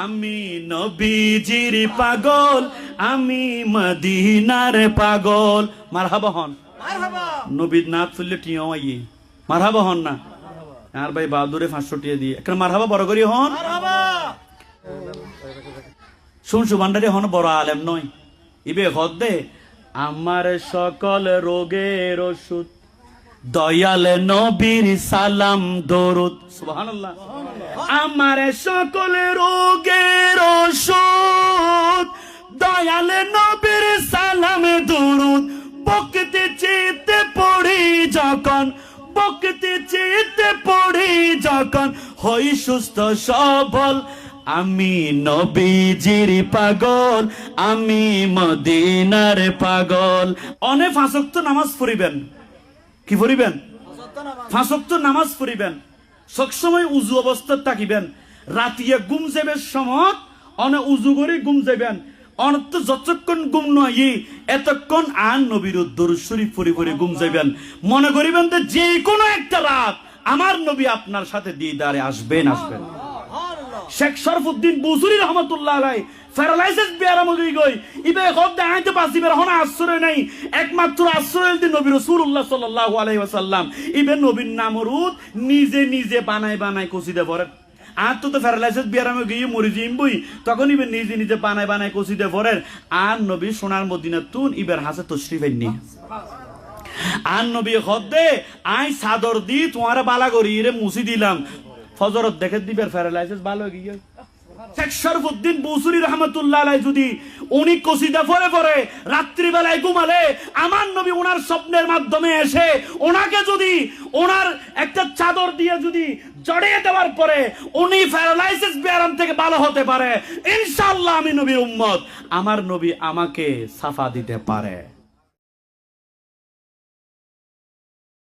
আমি নবীজির পাগল, আমি মদিনার পাগল। মারহাবা হন, নবীর নাথ ফুললে টিয়াও আইয়ে মারহাবা হন না। আর ভাই বাহাদুরে 500 টিয়া দিয়ে একটা মারহাবা বড় করি হন। শুনছু ভান্ডারি হন বড় আলেম নয়, ইবে হদ্দে আমার সকল রোগের ওষুধ দয়াল নবীর সালাম দরুদ। সুবহানাল্লাহ। আমার সকল রোগের ওষুধ দয়াল নবীর সালাম দরুদ। বকতে চিতে পড়ি যখন, বকতে চিতে পড়ি যখন, হই সুস্থ সবল। আমি নবীজির পাগল, আমি মদিনার পাগল। অনেক 5 ওয়াক্ত নামাজ পড়িবেন। কি পড়িবেন? 5 ওয়াক্ত নামাজ পড়িবেন। সবসময় উজু অবস্থায় থাকিবেন। রাতিয়া ঘুম যাবের সময় অনে উজু করে ঘুম যাবেন। অনত যতক্ষণ ঘুম নয় এতক্ষণ আন নবীর দরুদ শরীফ পড়ি পড়ি ঘুম যাবেন। মনে করিবেন যে কোনো একটা রাত আমার নবী আপনার সাথে দিদারে আসবেন আসবেন। শেখ শরফুদ্দিন বুসুরি রহমতুল্লাহ আলাইহি প্যারালাইসিস বিয়ারাম হই গই ইবে খোদ আইতে পাসিবের হনা আশ্রয় নাই, একমাত্র আশ্রয় দিন নবী রাসূলুল্লাহ সাল্লাল্লাহু আলাইহি ওয়াসাল্লাম। ইবে নবীর নামরুদ নিজে নিজে বানায় বানায় কসিদে পড়েন। আর তো প্যারালাইসিস বিয়ারাম গিয়ে মরি যাইম বই, তখন ইবে নিজে নিজে বানায় বানায় কসিদে পড়েন। আর নবী সোনার মদিনা তুন ইবের হাসে তশরিফ আইনি। আর নবী খোদে আই সাদর দি তোমারে বালা করি রে মুছি দিলাম, ফজরত দেখে দিবের প্যারালাইসিস ভালো গিয়ে। শেখ শরফুদ্দিন বুসুরি রহমতুল্লাহ আলাইহি যদি উনি কসিদা পড়ে পড়ে রাত্রি বেলায় ঘুমালে, আমার নবী ওনার স্বপ্নের মাধ্যমে এসে ওনাকে যদি ওনার একটা চাদর দিয়ে যদি জড়িয়ে দেওয়ার পরে উনি প্যারালাইসিস ব্যারাম থেকে ভালো হতে পারে, ইনশাআল্লাহ আমি নবীর উম্মত, আমার নবী আমাকে সাফা দিতে পারে।